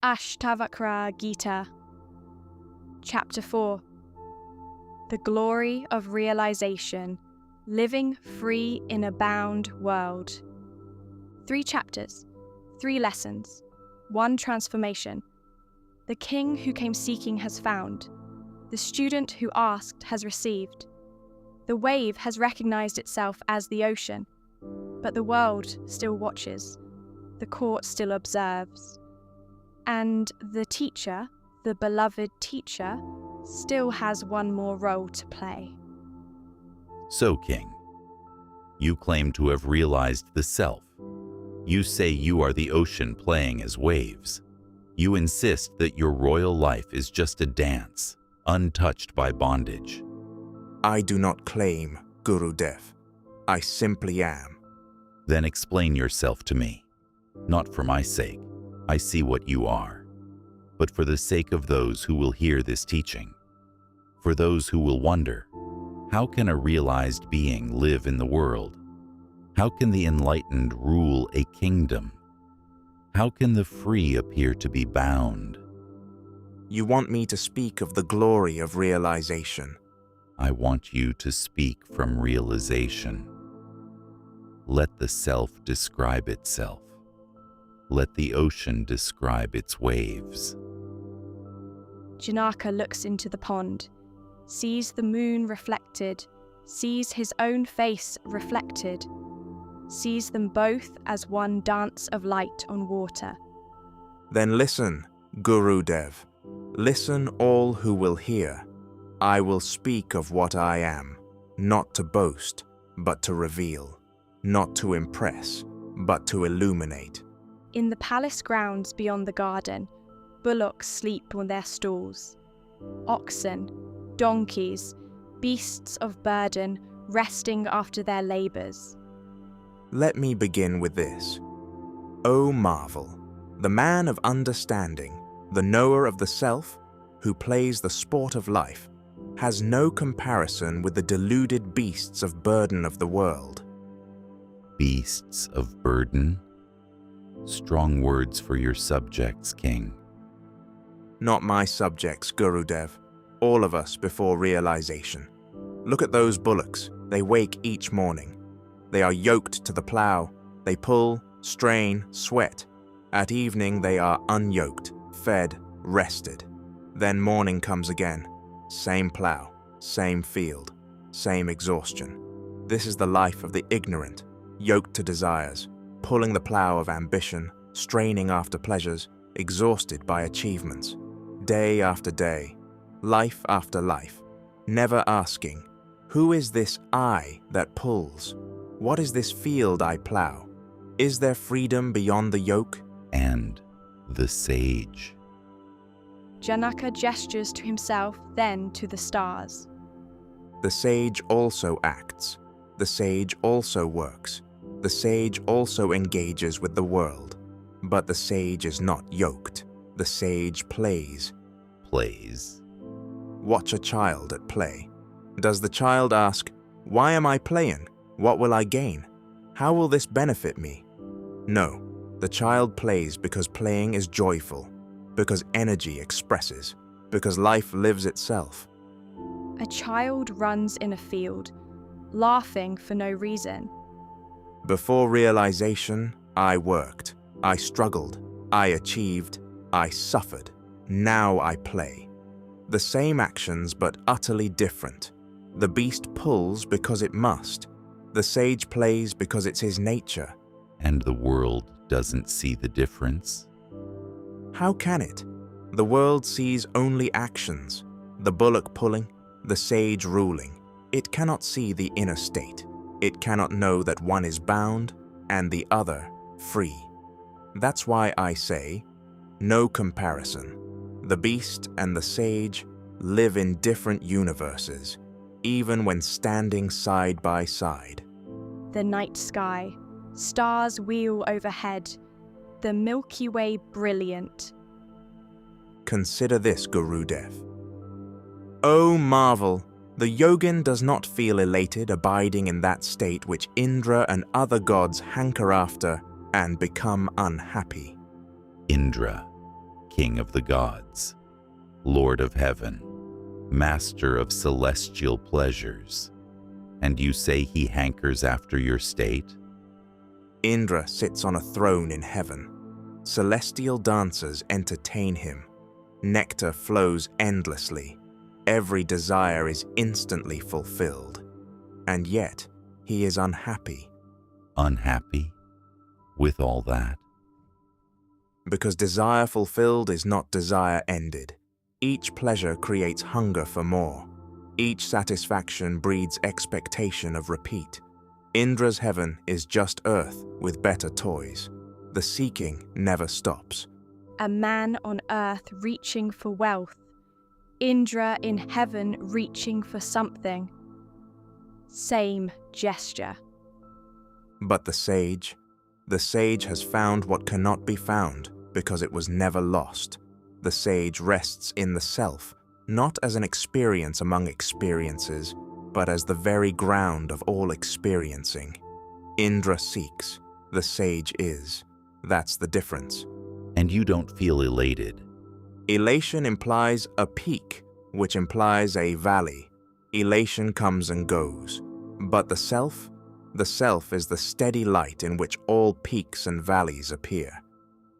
Ashtavakra Gita, Chapter 4. The Glory of Realization, Living Free in a Bound World. 3 chapters, 3 lessons, 1 transformation. The king who came seeking has found. The student who asked has received. The wave has recognized itself as the ocean, but the world still watches. The court still observes. And the teacher, the beloved teacher, still has one more role to play. So, King, you claim to have realized the self. You say you are the ocean playing as waves. You insist that your royal life is just a dance, untouched by bondage. I do not claim, Gurudev. I simply am. Then explain yourself to me. Not for my sake, I see what you are, but for the sake of those who will hear this teaching. For those who will wonder, how can a realized being live in the world? How can the enlightened rule a kingdom? How can the free appear to be bound? You want me to speak of the glory of realization. I want you to speak from realization. Let the self describe itself. Let the ocean describe its waves. Janaka looks into the pond, sees the moon reflected, sees his own face reflected, sees them both as one dance of light on water. Then listen, Gurudev. Listen, all who will hear. I will speak of what I am, not to boast, but to reveal, not to impress, but to illuminate. In the palace grounds beyond the garden, bullocks sleep on their stalls. Oxen, donkeys, beasts of burden, resting after their labours. Let me begin with this. O marvel, the man of understanding, the knower of the self, who plays the sport of life, has no comparison with the deluded beasts of burden of the world. Beasts of burden? Strong words for your subjects, King. Not my subjects, Gurudev. All of us before realization. Look at those bullocks. They wake each morning. They are yoked to the plow. They pull, strain, sweat. At evening they are unyoked, fed, rested. Then morning comes again. Same plow, same field, same exhaustion. This is the life of the ignorant, yoked to desires, pulling the plow of ambition, straining after pleasures, exhausted by achievements. Day after day, life after life, never asking, who is this I that pulls? What is this field I plow? Is there freedom beyond the yoke? And the sage. Janaka gestures to himself, then to the stars. The sage also acts. The sage also works. The sage also engages with the world. But the sage is not yoked. The sage plays. Plays? Watch a child at play. Does the child ask, why am I playing? What will I gain? How will this benefit me? No, the child plays because playing is joyful, because energy expresses, because life lives itself. A child runs in a field, laughing for no reason. Before realization, I worked, I struggled, I achieved, I suffered. Now I play. The same actions but utterly different. The beast pulls because it must. The sage plays because it's his nature. And the world doesn't see the difference? How can it? The world sees only actions, the bullock pulling, the sage ruling. It cannot see the inner state. It cannot know that one is bound and the other free. That's why I say, no comparison. The beast and the sage live in different universes, even when standing side by side. The night sky, stars wheel overhead, the Milky Way brilliant. Consider this, Gurudev. O marvel, the yogin does not feel elated abiding in that state which Indra and other gods hanker after and become unhappy. Indra, King of the gods, Lord of heaven, Master of celestial pleasures, and you say he hankers after your state? Indra sits on a throne in heaven. Celestial dancers entertain him. Nectar flows endlessly. Every desire is instantly fulfilled. And yet, he is unhappy. Unhappy with all that? Because desire fulfilled is not desire ended. Each pleasure creates hunger for more. Each satisfaction breeds expectation of repeat. Indra's heaven is just earth with better toys. The seeking never stops. A man on earth reaching for wealth, Indra in heaven reaching for something. Same gesture. But the sage has found what cannot be found because it was never lost. The sage rests in the self, not as an experience among experiences, but as the very ground of all experiencing. Indra seeks, the sage is. That's the difference. And you don't feel elated? Elation implies a peak, which implies a valley. Elation comes and goes. But the self is the steady light in which all peaks and valleys appear.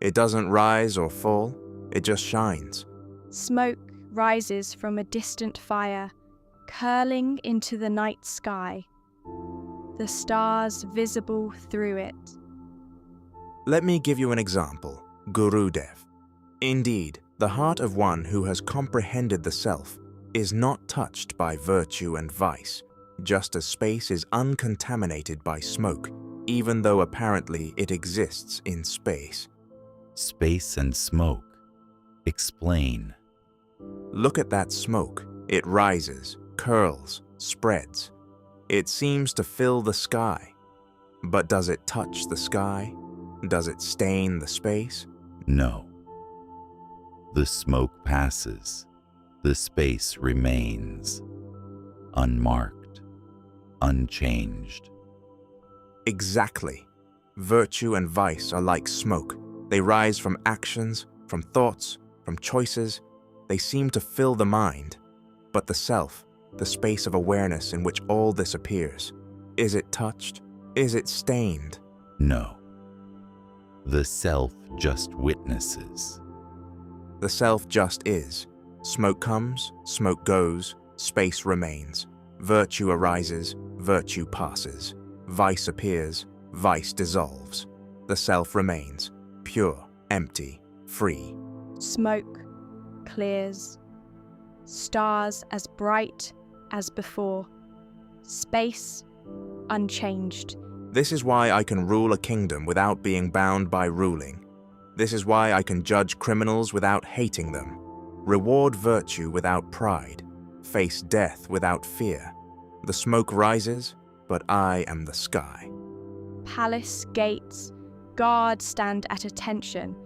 It doesn't rise or fall, it just shines. Smoke rises from a distant fire, curling into the night sky. The stars visible through it. Let me give you an example, Gurudev. Indeed, the heart of one who has comprehended the self is not touched by virtue and vice, just as space is uncontaminated by smoke, even though apparently it exists in space. Space and smoke. Explain. Look at that smoke. It rises, curls, spreads. It seems to fill the sky. But does it touch the sky? Does it stain the space? No. The smoke passes. The space remains. Unmarked. Unchanged. Exactly. Virtue and vice are like smoke. They rise from actions, from thoughts, from choices. They seem to fill the mind. But the self, the space of awareness in which all this appears, is it touched? Is it stained? No. The self just witnesses. The self just is. Smoke comes, smoke goes, space remains. Virtue arises, virtue passes. Vice appears, vice dissolves. The self remains, pure, empty, free. Smoke clears. Stars as bright as before. Space unchanged. This is why I can rule a kingdom without being bound by ruling. This is why I can judge criminals without hating them, reward virtue without pride, face death without fear. The smoke rises, but I am the sky. Palace gates, guards stand at attention,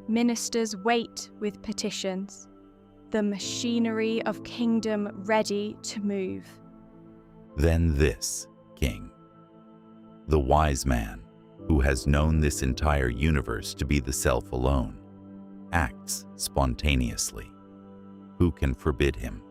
ministers wait with petitions. The machinery of kingdom ready to move. Then this, King. The wise man, who has known this entire universe to be the self alone, acts spontaneously. Who can forbid him?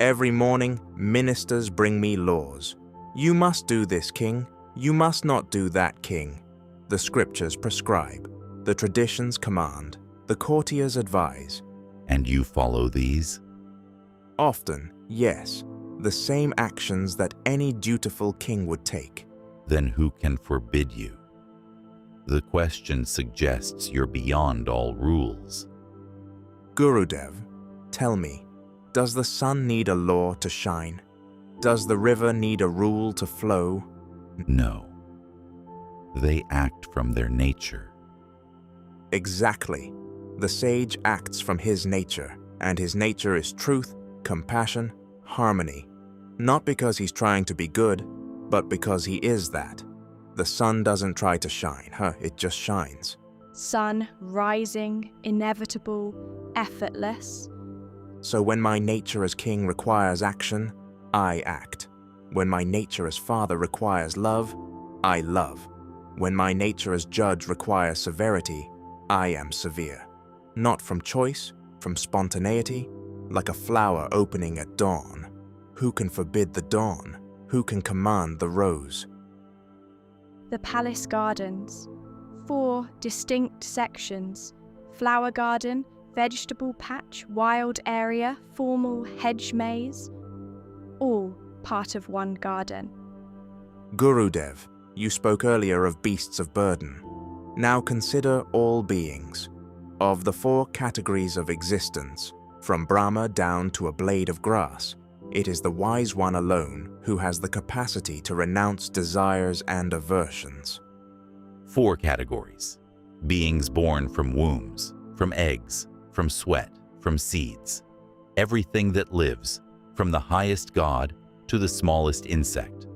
Every morning, ministers bring me laws. You must do this, king. You must not do that, king. The scriptures prescribe. The traditions command. The courtiers advise. And you follow these? Often, yes. The same actions that any dutiful king would take. Then who can forbid you? The question suggests you're beyond all rules. Gurudev, tell me, does the sun need a law to shine? Does the river need a rule to flow? No. They act from their nature. Exactly. The sage acts from his nature, and his nature is truth, compassion, harmony. Not because he's trying to be good, but because he is that. The sun doesn't try to shine, it just shines. Sun rising, inevitable, effortless. So when my nature as king requires action, I act. When my nature as father requires love, I love. When my nature as judge requires severity, I am severe. not from choice, from spontaneity, like a flower opening at dawn. Who can forbid the dawn? Who can command the rose? The palace gardens, 4 distinct sections: flower garden, vegetable patch, wild area, formal hedge maze, all part of one garden. Gurudev, you spoke earlier of beasts of burden. Now consider all beings. Of the 4 categories of existence, from Brahma down to a blade of grass, it is the wise one alone who has the capacity to renounce desires and aversions. 4 categories: beings born from wombs, from eggs, from sweat, from seeds. Everything that lives, from the highest god to the smallest insect.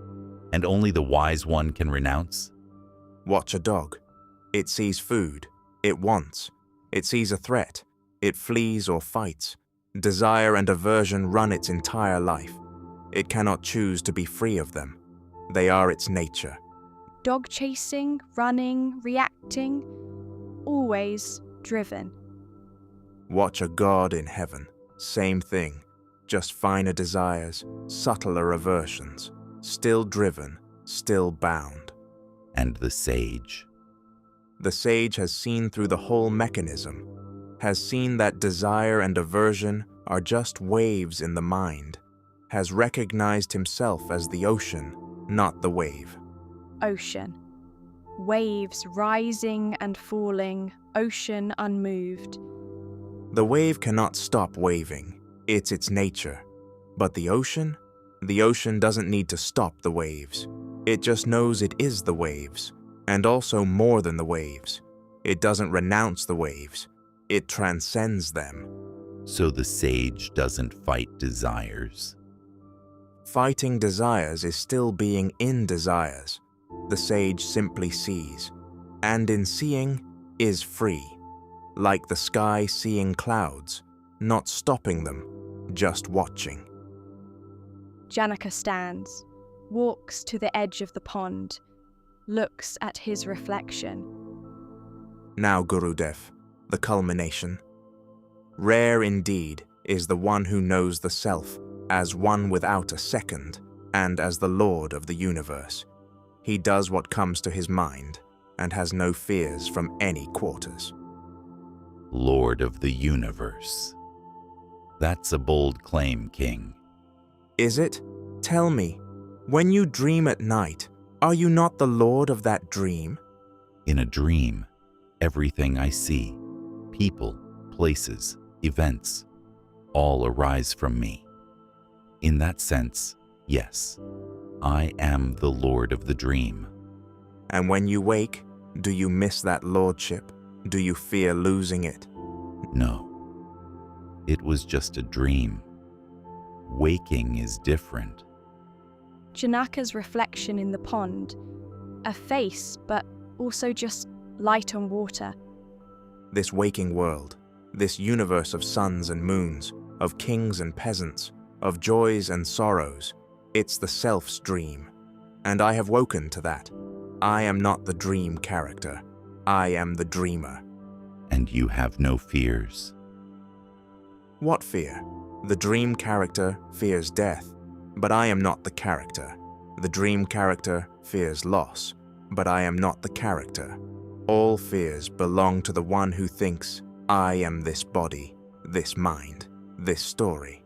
And only the wise one can renounce? Watch a dog. It sees food. It wants. It sees a threat. It flees or fights. Desire and aversion run its entire life. It cannot choose to be free of them. They are its nature. Dog chasing, running, reacting, always driven. Watch a god in heaven. Same thing. Just finer desires, subtler aversions. Still driven, still bound. And the sage? The sage has seen through the whole mechanism, has seen that desire and aversion are just waves in the mind, has recognized himself as the ocean, not the wave. Ocean. Waves rising and falling, ocean unmoved. The wave cannot stop waving. It's its nature. But the ocean doesn't need to stop the waves. It just knows it is the waves, and also more than the waves. It doesn't renounce the waves. It transcends them. So the sage doesn't fight desires? Fighting desires is still being in desires. The sage simply sees, and in seeing is free, like the sky seeing clouds, not stopping them, just watching. Janaka stands, walks to the edge of the pond, looks at his reflection. Now, Gurudev, the culmination. Rare indeed is the one who knows the self as one without a second and as the Lord of the universe. He does what comes to his mind and has no fears from any quarters. Lord of the universe. That's a bold claim, King. Is it? Tell me, when you dream at night, are you not the Lord of that dream? In a dream, everything I see, people, places, events, all arise from me. In that sense, yes, I am the Lord of the dream. And when you wake, do you miss that lordship? Do you fear losing it? No, it was just a dream. Waking is different. Janaka's reflection in the pond, a face, but also just light on water. This waking world, this universe of suns and moons, of kings and peasants, of joys and sorrows, it's the self's dream. And I have woken to that. I am not the dream character. I am the dreamer. And you have no fears? What fear? The dream character fears death, but I am not the character. The dream character fears loss, but I am not the character. All fears belong to the one who thinks, I am this body, this mind, this story.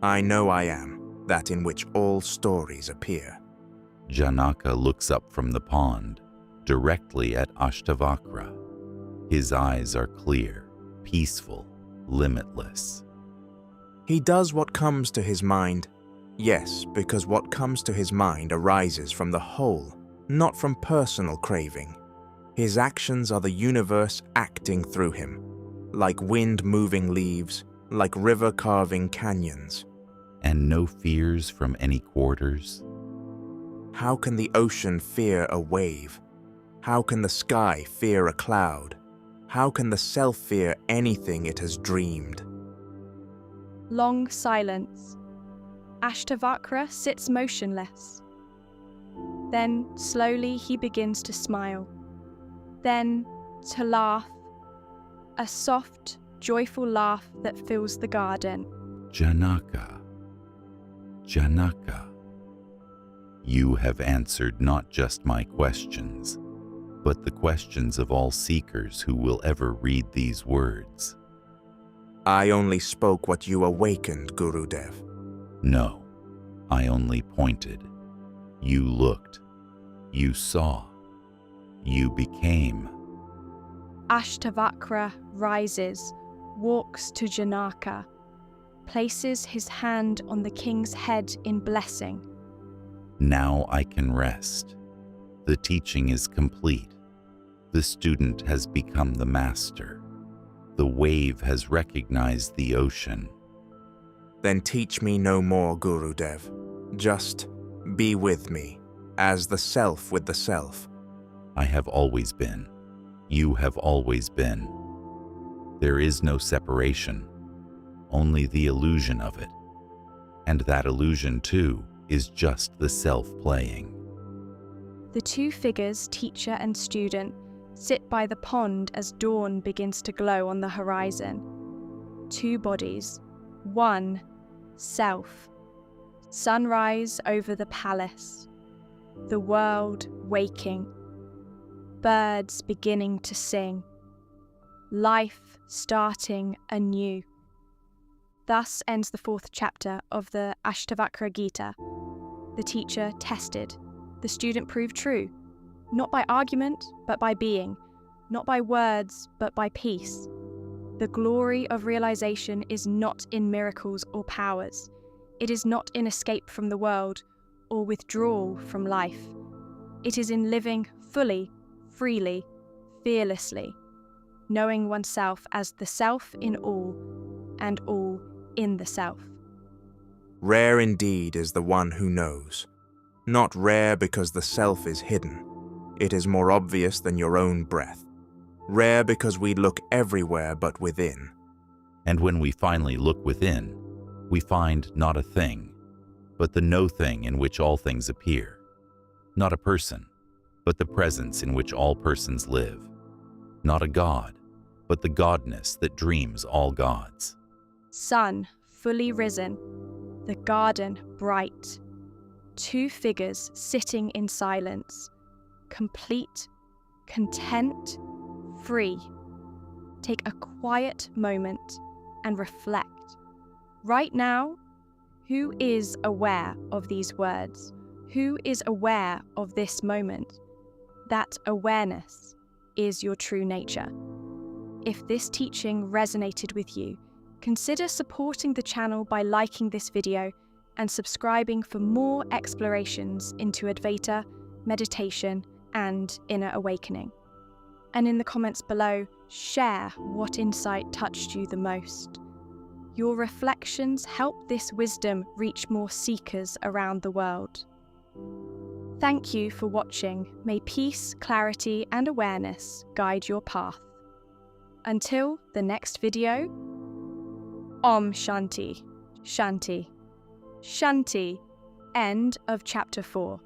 I know I am, that in which all stories appear. Janaka looks up from the pond, directly at Ashtavakra. His eyes are clear, peaceful, limitless. He does what comes to his mind. Yes, because what comes to his mind arises from the whole, not from personal craving. His actions are the universe acting through him, like wind moving leaves, like river carving canyons. And no fears from any quarters? How can the ocean fear a wave? How can the sky fear a cloud? How can the self fear anything it has dreamed? Long silence. Ashtavakra sits motionless. Then slowly he begins to smile. Then to laugh. A soft, joyful laugh that fills the garden. Janaka, Janaka, you have answered not just my questions, but the questions of all seekers who will ever read these words. I only spoke what you awakened, Gurudev. No, I only pointed. You looked. You saw. You became. Ashtavakra rises, walks to Janaka, places his hand on the king's head in blessing. Now I can rest. The teaching is complete. The student has become the master. The wave has recognized the ocean. Then teach me no more, Gurudev. Just be with me, as the self with the self. I have always been. You have always been. There is no separation, only the illusion of it. And that illusion, too, is just the self playing. The two figures, teacher and student, sit by the pond as dawn begins to glow on the horizon. Two bodies, one self. Sunrise over the palace. The world waking. Birds beginning to sing. Life starting anew. Thus ends the 4th chapter of the Ashtavakra Gita. The teacher tested. The student proved true. Not by argument, but by being. Not by words, but by peace. The glory of realization is not in miracles or powers. It is not in escape from the world or withdrawal from life. It is in living fully, freely, fearlessly, knowing oneself as the self in all and all in the self. Rare indeed is the one who knows. Not rare because the self is hidden. It is more obvious than your own breath. Rare because we look everywhere but within. And when we finally look within, we find not a thing, but the no thing in which all things appear. Not a person, but the presence in which all persons live. Not a god, but the godness that dreams all gods. Sun fully risen, the garden bright. Two figures sitting in silence, complete, content, free. Take a quiet moment and reflect. Right now, who is aware of these words? Who is aware of this moment? That awareness is your true nature. If this teaching resonated with you, consider supporting the channel by liking this video and subscribing for more explorations into Advaita, meditation, and inner awakening. And in the comments below, share what insight touched you the most. Your reflections help this wisdom reach more seekers around the world. Thank you for watching. May peace, clarity, and awareness guide your path. Until the next video, Om Shanti, Shanti, Shanti. End of chapter 4.